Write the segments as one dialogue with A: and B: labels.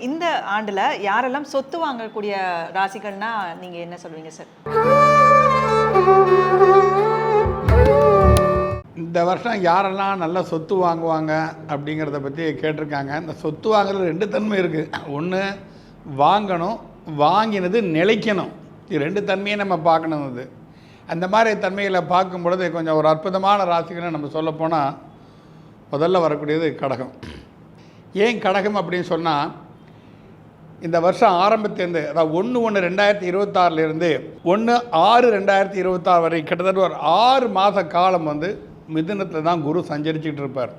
A: இந்த ஆண்டுல யாரெல்லாம் சொத்து வாங்கக்கூடிய ராசிகள்னா நீங்க என்ன சொல்வீங்க சார்?
B: இந்த வருஷம் யாரெல்லாம் நல்ல சொத்து வாங்குவாங்க அப்படிங்கிறத பற்றி கேட்டிருக்காங்க. இந்த சொத்து வாங்குறது ரெண்டு தன்மை இருக்குது. ஒன்று வாங்கணும், வாங்கினது நிலைக்கணும். இது ரெண்டு தன்மையை நம்ம பார்க்கணும். அது அந்த மாதிரி தன்மைகளை பார்க்கும் பொழுது கொஞ்சம் ஒரு அற்புதமான ராசிகளை நம்ம சொல்லப்போனால் முதல்ல வரக்கூடியது கடகம். ஏன் கடகம் அப்படின்னு சொன்னால், இந்த வருஷம் ஆரம்பத்திலேருந்து, அதாவது 1/1/2026 1/6/2026 வரை கிட்டத்தட்ட ஒரு 6 மாத காலம் மிதுனத்தில் தான் குரு சஞ்சரிச்சுக்கிட்டு இருப்பார்.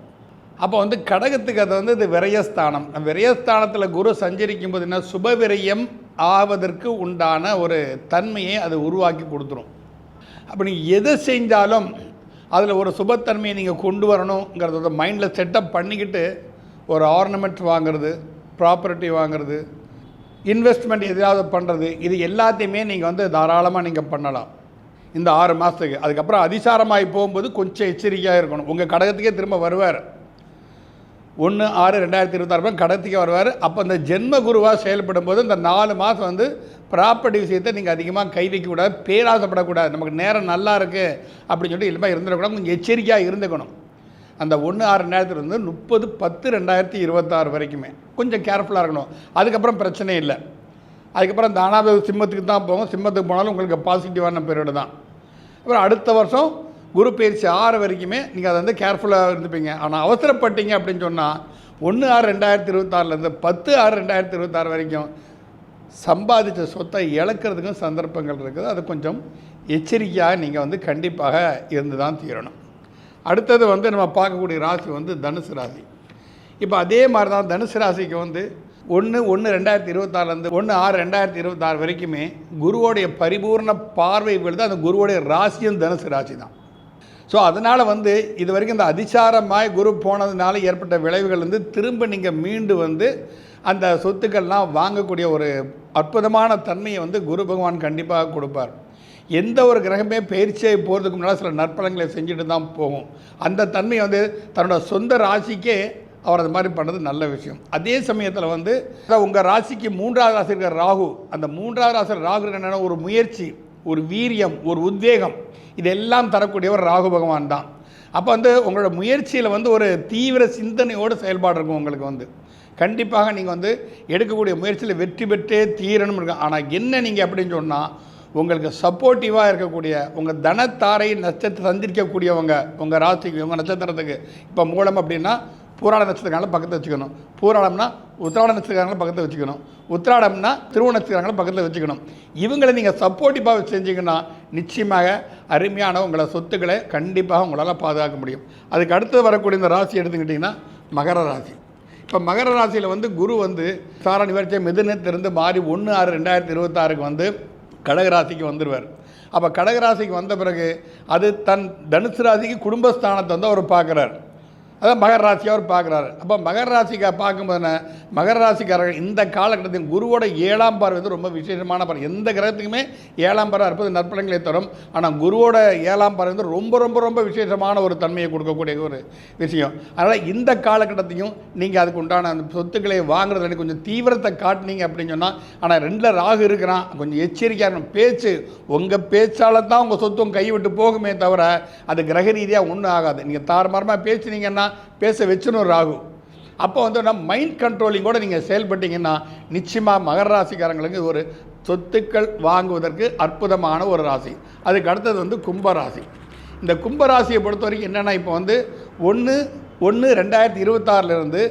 B: அப்போ கடகத்துக்கு அது இது விரயஸ்தானம். விரயஸ்தானத்தில் குரு சஞ்சரிக்கும் போது என்ன, சுப விரயம் ஆவதற்கு உண்டான ஒரு தன்மையை அது உருவாக்கி கொடுத்துரும். அப்போ நீங்கள் எதை செஞ்சாலும் அதில் ஒரு சுபத்தன்மையை நீங்கள் கொண்டு வரணுங்கிறத மைண்டில் செட்டப் பண்ணிக்கிட்டு ஒரு ஆர்னமெண்ட் வாங்கிறது, ப்ராப்பர்ட்டி வாங்கிறது, இன்வெஸ்ட்மெண்ட் எதாவது பண்ணுறது, இது எல்லாத்தையுமே நீங்கள் தாராளமாக நீங்கள் பண்ணலாம் இந்த 6 மாதத்துக்கு. அதுக்கப்புறம் அதிசாரமாகி போகும்போது கொஞ்சம் எச்சரிக்கையாக இருக்கணும். உங்கள் கடகத்துக்கே திரும்ப வருவார். 1/6/2026 கடகத்துக்கே வருவார். அப்போ இந்த ஜென்ம குருவாக செயல்படும் போது இந்த 4 மாதம் ப்ராப்பர்ட்டி விஷயத்தை நீங்கள் அதிகமாக கை வைக்கக்கூடாது, பேராசப்படக்கூடாது. நமக்கு நேரம் நல்லா இருக்குது அப்படின்னு சொல்லிட்டு இல்லாமல் இருந்துடக்கூடாது. கொஞ்சம் எச்சரிக்கையாக இருந்துக்கணும். அந்த 1/6/2026 30/10/2026 வரைக்குமே கொஞ்சம் கேர்ஃபுல்லாக இருக்கணும். அதுக்கப்புறம் பிரச்சனை இல்லை. அதுக்கப்புறம் தானாக சிம்மத்துக்கு தான் போகும். சிம்மத்துக்கு போனாலும் உங்களுக்கு பாசிட்டிவான பீரியடு தான். அப்புறம் அடுத்த வருஷம் குரு பயிற்சி 6 வரைக்குமே நீங்கள் அதை கேர்ஃபுல்லாக இருந்துப்பீங்க. ஆனால் அவசரப்பட்டீங்க அப்படின்னு சொன்னால் 1/6/2026 10/6/2026 வரைக்கும் சம்பாதித்த சொத்தை இழக்கிறதுக்கும் சந்தர்ப்பங்கள் இருக்குது. அது கொஞ்சம் எச்சரிக்கையாக நீங்கள் கண்டிப்பாக இருந்து தான் தீரணும். அடுத்தது நம்ம பார்க்கக்கூடிய ராசி தனுசு ராசி. இப்போ அதே மாதிரி தான் தனுசு ராசிக்கு 1/1/2026 1/6/2026 வரைக்குமே குருவோடைய பரிபூர்ண பார்வை விழுது. அந்த குருவோடைய ராசியும் தனுசு ராசி தான். ஸோ அதனால் இது வரைக்கும் இந்த அதிசாரமாய் குரு போனதுனால ஏற்பட்ட விளைவுகள் திரும்ப நீங்கள் மீண்டு அந்த சொத்துக்கள்லாம் வாங்கக்கூடிய ஒரு அற்புதமான தன்மையை குரு பகவான் கண்டிப்பாக கொடுப்பார். எந்த ஒரு கிரகமே பயிற்சியை போகிறதுக்கு முன்னால் சில நற்பலங்களை செஞ்சுட்டு தான் போகும். அந்த தன்மை தன்னோட சொந்த ராசிக்கே அவர் அது மாதிரி பண்ணுறது நல்ல விஷயம். அதே சமயத்தில் உங்கள் ராசிக்கு 3ஆவது ராசி இருக்கிற ராகு, அந்த 3ஆவது ராசியில் ராகு என்னென்னா ஒரு முயற்சி, ஒரு வீரியம், ஒரு உத்வேகம், இதெல்லாம் தரக்கூடியவர் ராகு பகவான் தான். அப்போ உங்களோட முயற்சியில் ஒரு தீவிர சிந்தனையோடு செயல்பாடு இருக்கும். உங்களுக்கு கண்டிப்பாக நீங்கள் எடுக்கக்கூடிய முயற்சியில் வெற்றி பெற்றே தீரணும் இருக்கும். ஆனால் என்ன நீங்கள் அப்படின்னு சொன்னால், உங்களுக்கு சப்போர்ட்டிவாக இருக்கக்கூடிய உங்கள் தனத்தாரை நட்சத்திரம் சந்திரிக்கக்கூடியவங்க உங்கள் ராசிக்கு, உங்கள் நட்சத்திரத்துக்கு, இப்போ மூலம் அப்படின்னா பூராட நட்சத்திரக்காரங்களை பக்கத்தில் வச்சுக்கணும், பூராடம்னா உத்திராட நட்சத்திரக்காரங்களை பக்கத்தில் வச்சுக்கணும், உத்திராடம்னா திருவோண நட்சத்திரக்காரங்களை பக்கத்தில் வச்சுக்கணும். இவங்களை நீங்கள் சப்போர்ட்டிவாக செஞ்சிங்கன்னா நிச்சயமாக அருமையான உங்களை சொத்துக்களை கண்டிப்பாக உங்களால் பாதுகாக்க முடியும். அதுக்கு அடுத்து வரக்கூடிய இந்த ராசி எடுத்துக்கிட்டிங்கன்னா மகர ராசி. இப்போ மகர ராசியில் குரு சார நிவர்த்திய மிதுனத்திலிருந்து மாறி 1/6/2026 கடகராசிக்கு வந்துடுவார். அப்போ கடகராசிக்கு வந்த பிறகு அது தன் தனுசு ராசிக்கு குடும்பஸ்தானத்தை அவர் பார்க்குறார். அதான் மகர ராசியாக அவர் பார்க்குறாரு. அப்போ மகர ராசிக்கு பார்க்கும்போது மகர ராசிக்காரர்கள் இந்த காலகட்டத்தில் குருவோட 7ஆம் பார்வை ரொம்ப விசேஷமான பார்வை. எந்த கிரகத்துக்குமே 7ஆம் பார்வை அற்புத நற்பலன்களை தரும். ஆனால் குருவோட 7ஆம் பார்வை ரொம்ப ரொம்ப ரொம்ப விசேஷமான ஒரு தன்மையை கொடுக்கக்கூடிய ஒரு விஷயம். அதனால் இந்த காலகட்டத்தையும் நீங்கள் அதுக்கு உண்டான அந்த சொத்துக்களை வாங்குறதுல கொஞ்சம் தீவிரத்தை காட்டினீங்க அப்படின்னு சொன்னால், ஆனால் 2ல் ராகு இருக்கிறான், கொஞ்சம் எச்சரிக்கையாக இருக்கணும். பேச்சு உங்கள் பேச்சால் தான் உங்கள் சொத்தும் கைவிட்டு போகுமே தவிர அது கிரக ரீதியாக ஒன்றும் ஆகாது. நீங்கள் தாறுமாறமாக பேசுனீங்கன்னா பேச வச்சுன்னு ராகு. அப்போ நம்ம மைண்ட் கண்ட்ரோலிங்கோடு நீங்கள் செயல்பட்டீங்கன்னா நிச்சயமாக மகர ராசிக்காரங்களுக்கு ஒரு சொத்துக்கள் வாங்குவதற்கு அற்புதமான ஒரு ராசி. அதுக்கு அடுத்தது கும்பராசி. இந்த கும்பராசியை பொறுத்த வரைக்கும் என்னென்னா, இப்போ 1/1/2026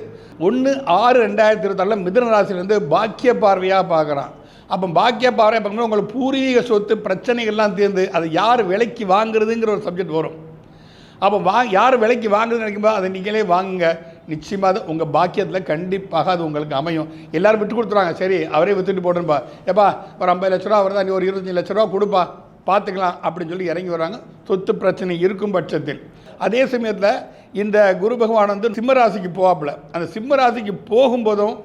B: 1/6/2026 மிதுன ராசியிலேருந்து பாக்கிய பார்வையாக பார்க்குறான். அப்போ பாக்கிய பார்வை பார்க்கும்போது உங்களுக்கு பூர்வீக சொத்து பிரச்சனைகள்லாம் தீர்ந்து அது யார் விலைக்கு வாங்குறதுங்கிற ஒரு சப்ஜெக்ட் வரும். அப்போ யார் விலைக்கு வாங்குறதுன்னு நினைக்கும்போது அதை நீங்களே வாங்குங்க. நிச்சயமாக அது உங்கள் பாக்கியத்தில் கண்டிப்பாக அது உங்களுக்கு அமையும். எல்லோரும் விட்டு கொடுத்துருவாங்க, சரி அவரே விற்றுட்டு போட்டுருப்பா, எப்பா ஒரு 50 லட்ச ரூபா வருதா, நீ ஒரு 25 லட்ச ரூபா கொடுப்பா பார்த்துக்கலாம் அப்படின்னு சொல்லி இறங்கி வராங்க, சொத்து பிரச்சனை இருக்கும் பட்சத்தில். அதே சமயத்தில் இந்த குரு பகவான் சிம்மராசிக்கு போவாப்புல. அந்த சிம்மராசிக்கு போகும்போதும்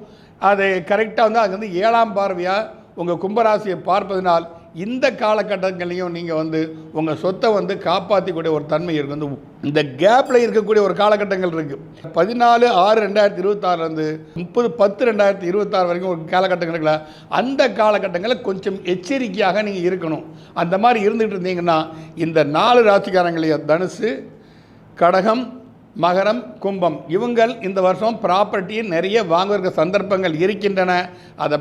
B: அதை கரெக்டாக அங்கே 7ஆம் பார்வையாக உங்கள் கும்பராசியை பார்ப்பதனால் இந்த காலகட்டங்களையும் நீங்கள் வந்து உங்கள் சொத்தை வந்து காப்பாற்றிக்கூடிய ஒரு தன்மை இருக்குது. வந்து இந்த கேப்பில் இருக்கக்கூடிய ஒரு காலகட்டங்கள் இருக்குது. 14/6/2026 30/10/2026 வரைக்கும் ஒரு காலகட்டங்கள் இருக்குல்ல, அந்த காலகட்டங்களில் கொஞ்சம் எச்சரிக்கையாக நீங்கள் இருக்கணும். அந்த மாதிரி இருந்துகிட்டு இருந்தீங்கன்னா இந்த 4 ராசிக்காரங்களையும் தனுசு, கடகம், மகரம், கும்பம் இவங்கள் இந்த வருஷம் ப்ராப்பர்ட்டியை நிறைய வாங்குவதற்கு சந்தர்ப்பங்கள் இருக்கின்றன. அதை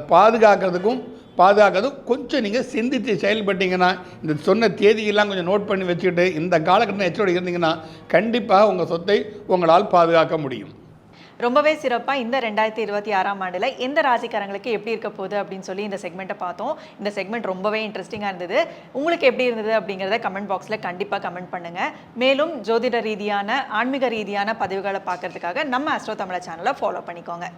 B: பாதுகாக்கிறதும் கொஞ்சம் நீங்கள் சிந்தித்து செயல்பட்டீங்கன்னா, இந்த சொன்ன தேதியெல்லாம் கொஞ்சம் நோட் பண்ணி வச்சுக்கிட்டு இந்த காலகட்டம் எச்சோடு இருந்தீங்கன்னா கண்டிப்பாக உங்கள் சொத்தை உங்களால் பாதுகாக்க முடியும்.
A: ரொம்பவே சிறப்பாக இந்த 2026ஆம் ஆண்டில் எந்த ராசிக்காரங்களுக்கு எப்படி இருக்க போகுது அப்படின்னு சொல்லி இந்த செக்மெண்ட்டை பார்த்தோம். இந்த செக்மெண்ட் ரொம்பவே இன்ட்ரெஸ்டிங்காக இருந்தது. உங்களுக்கு எப்படி இருந்தது அப்படிங்கிறத கமெண்ட் பாக்ஸில் கண்டிப்பாக கமெண்ட் பண்ணுங்கள். மேலும் ஜோதிட ரீதியான, ஆன்மீக ரீதியான பதிவுகளை பார்க்கறதுக்காக நம்ம ஆஸ்ட்ரோ தமிழா சேனலை ஃபாலோ பண்ணிக்கோங்க.